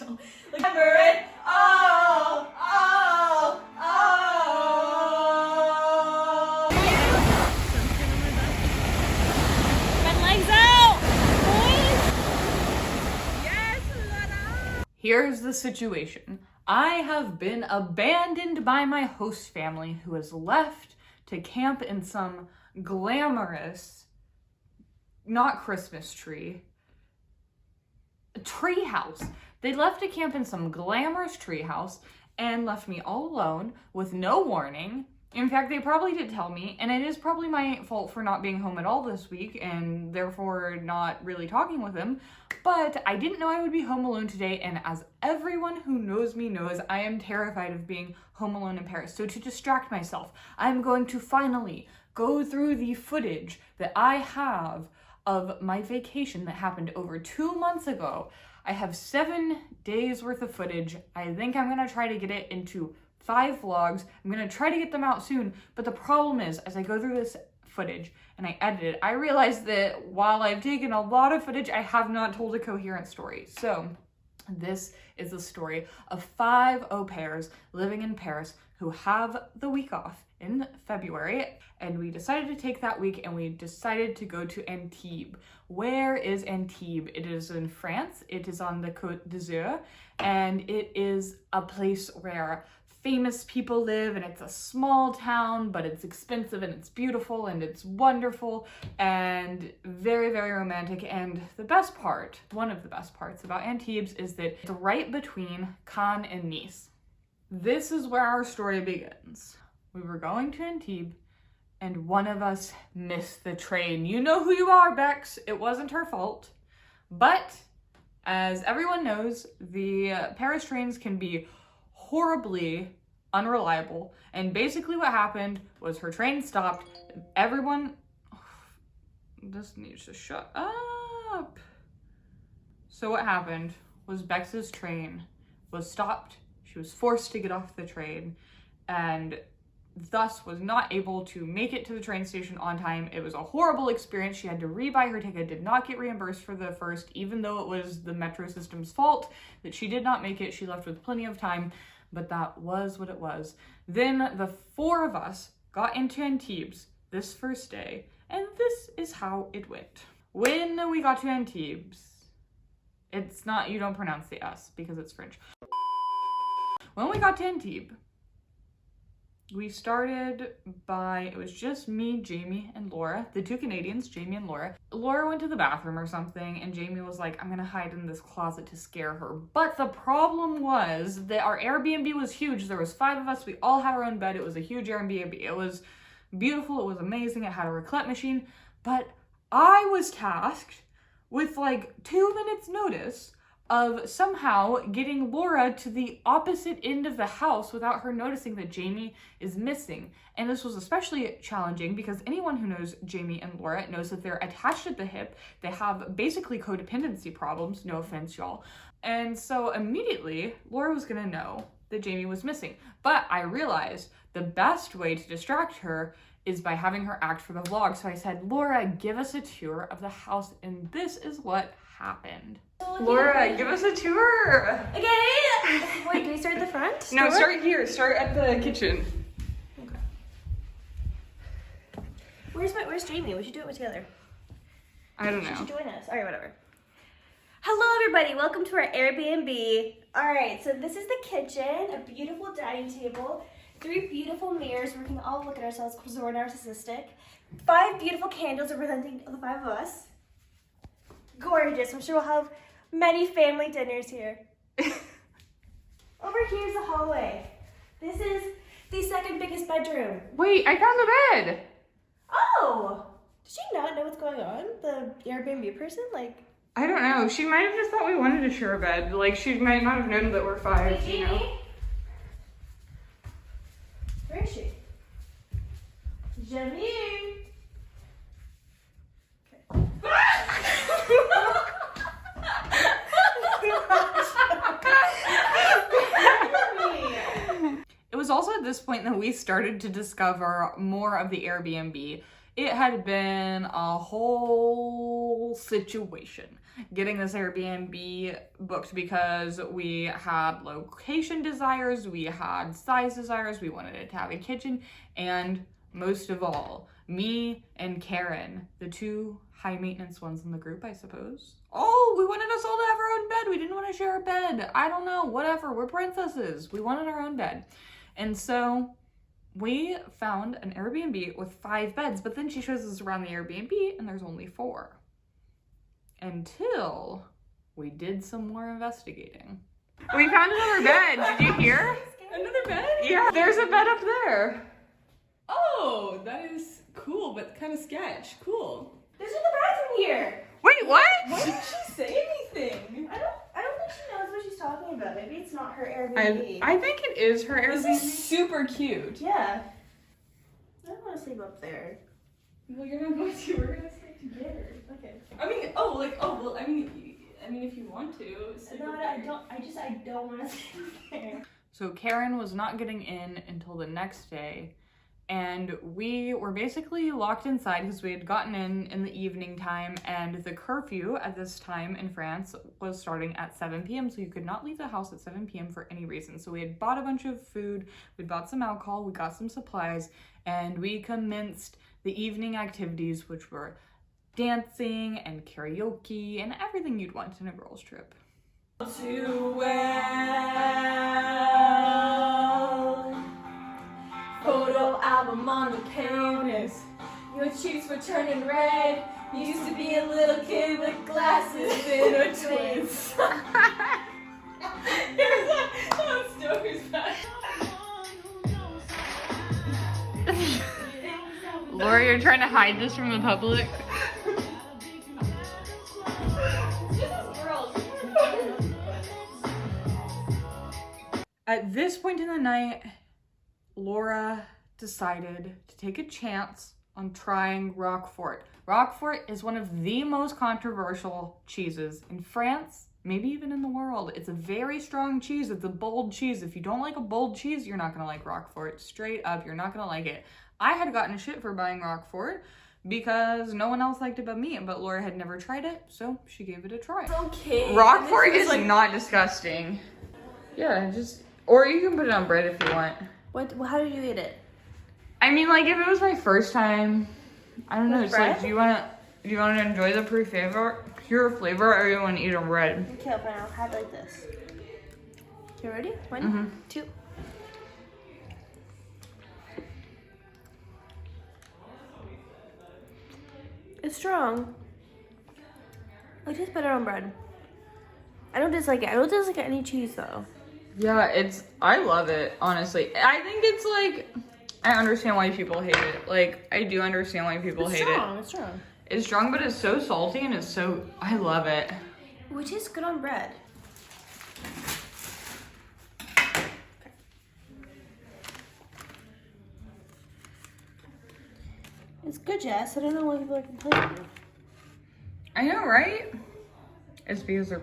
Like, remember it? Oh, oh, oh. My legs out, boys. Yes, Lana. Here's the situation. I have been abandoned by my host family who has left to camp in some glamorous, not Christmas tree house. They left to camp in some glamorous tree house and left me all alone with no warning. In fact, they probably did tell me, and it is probably my fault for not being home at all this week and therefore not really talking with them, but I didn't know I would be home alone today, and as everyone who knows me knows, I am terrified of being home alone in Paris. So to distract myself, I'm going to finally go through the footage that I have of my vacation that happened over 2 months ago. I have 7 days worth of footage. I think I'm gonna try to get it into 5 vlogs. I'm gonna try to get them out soon, but the problem is, as I go through this footage and I edit it, I realize that while I've taken a lot of footage, I have not told a coherent story. So this is the story of 5 au pairs living in Paris who have the week off in February, and we decided to take that week and we decided to go to Antibes. Where is Antibes? It is in France. It is on the Côte d'Azur, and it is a place where famous people live, and it's a small town, but it's expensive and it's beautiful and it's wonderful and very, very romantic. And the best part, one of the best parts about Antibes is that it's right between Cannes and Nice. This is where our story begins. We were going to Antibes and one of us missed the train. You know who you are, Bex. It wasn't her fault. But as everyone knows, the Paris trains can be horribly unreliable. And basically what happened was her train stopped. Everyone, this needs to shut up. So what happened was Bex's train was stopped. She was forced to get off the train and thus was not able to make it to the train station on time. It was a horrible experience. She had to rebuy her ticket, did not get reimbursed for the first, even though it was the metro system's fault that she did not make it. She left with plenty of time, but that was what it was. Then the 4 of us got into Antibes this first day, and this is how it went. When we got to Antibes, it's not, you don't pronounce the S because it's French. When we got to Antibes, we started by, it was just me, Jamie, and Laura, the 2 Canadians, Jamie and Laura. Laura went to the bathroom or something, and Jamie was like, I'm gonna hide in this closet to scare her. But the problem was that our Airbnb was huge. There was 5 of us. We all had our own bed. It was a huge Airbnb. It was beautiful. It was amazing. It had a raclette machine. But I was tasked with like 2 minutes notice of somehow getting Laura to the opposite end of the house without her noticing that Jamie is missing. And this was especially challenging because anyone who knows Jamie and Laura knows that they're attached at the hip. They have basically codependency problems, no offense, y'all. And so immediately, Laura was gonna know that Jamie was missing. But I realized the best way to distract her is by having her act for the vlog. So I said, Laura, give us a tour of the house. And this is what happened. Laura, give us a tour. Okay. Wait, can we start at the front? No, start here. Start at the kitchen. Okay. Where's Jamie? We should do it together. I don't She know. should join us. All right, whatever. Hello, everybody. Welcome to our Airbnb. All right, so this is the kitchen, a beautiful dining table, 3 beautiful mirrors where we can all look at ourselves because we're narcissistic, 5 beautiful candles representing the 5 of us. Gorgeous. I'm sure we'll have many family dinners here. Over here's the hallway. This is the 2nd biggest bedroom. Wait, I found the bed. Oh! Does she not know what's going on? The Airbnb person? Like, I don't know. She might have just thought we wanted to share a bed. Like, she might not have known that we're 5, hey, you know? Jamie? Where is she? Jamie! It was also at this point that we started to discover more of the Airbnb. it had been a whole situation getting this Airbnb booked because we had location desires, we had size desires, we wanted it to have a kitchen, and most of all, me and Karen, the two high maintenance ones in the group, I suppose. Oh, we wanted us all to have our own bed. We didn't want to share a bed. I don't know, whatever. We're princesses. We wanted our own bed. And so we found an Airbnb with 5 beds, but then she shows us around the Airbnb and there's only 4. Until we did some more investigating. We found another bed. Did you hear? Another bed? Yeah, there's a bed up there. Oh, that is cool, but kind of sketch. Cool. There's the bathroom here. Wait, what? Why didn't she say anything? I don't think she knows what she's talking about. Maybe it's not her Airbnb. I think it is her This Airbnb. is super cute. Yeah. I don't want to sleep up there. Well, you're not going to. We're gonna stay together. Okay. I mean, if you want to. sleep No, up I there. don't. I don't want to sleep up there. So Karen was not getting in until the next day, and we were basically locked inside because we had gotten in the evening time, and the curfew at this time in France was starting at 7 p.m. so you could not leave the house at 7 p.m. for any reason. So we had bought a bunch of food, we bought some alcohol, we got some supplies, and we commenced the evening activities, which were dancing and karaoke and everything you'd want in a girls' trip. Too well. Photo album on the canvas. Your cheeks were turning red. You used to be a little kid with glasses and a twins. Here's that story's back. Laura, you're trying to hide this from the public? At this point in the night, Laura decided to take a chance on trying Roquefort. Roquefort is one of the most controversial cheeses in France, maybe even in the world. It's a very strong cheese. It's a bold cheese. If you don't like a bold cheese, you're not gonna like Roquefort. Straight up, you're not gonna like it. I had gotten shit for buying Roquefort because no one else liked it but me, but Laura had never tried it, so she gave it a try. Okay. Roquefort This is not disgusting. Yeah, or you can put it on bread if you want. What? How did you eat it? I mean, like, if it was my first time, I don't know. With It's like, bread? do you want to enjoy the pure flavor, or you want to eat on bread? Okay, fine. I'll have it like this. You ready? 1, Mm-hmm. 2. It's strong. I just put it on bread. I don't dislike it. I don't dislike any cheese though. Yeah, I love it, honestly. I think it's like, I understand why people hate it. Like, I do understand why people hate it. It's strong. It's strong, but it's so salty and I love it. Which is good on bread. It's good, Jess. I don't know why people are complaining. I know, right? It's because they're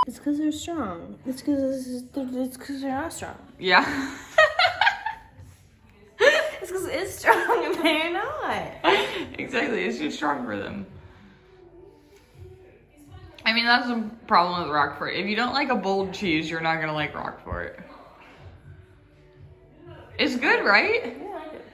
It's because they're strong. It's because they're not strong. yeah. It's because it's strong and they're not. Exactly, it's too strong for them. I mean, that's the problem with Roquefort. If you don't like a bold cheese, you're not gonna like Roquefort. It's good, right? Yeah, I like it.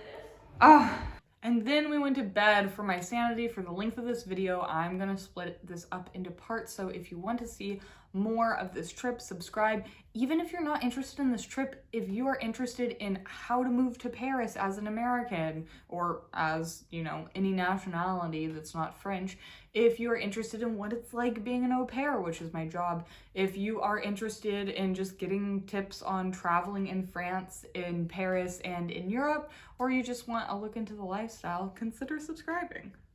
Oh. And then we went to bed. For my sanity, for the length of this video, I'm gonna split this up into parts. So if you want to see more of this trip, subscribe. Even if you're not interested in this trip, if you are interested in how to move to Paris as an American, or as, you know, any nationality that's not French, if you are interested in what it's like being an au pair, which is my job, if you are interested in just getting tips on traveling in France, in Paris, and in Europe, or you just want a look into the lifestyle, consider subscribing.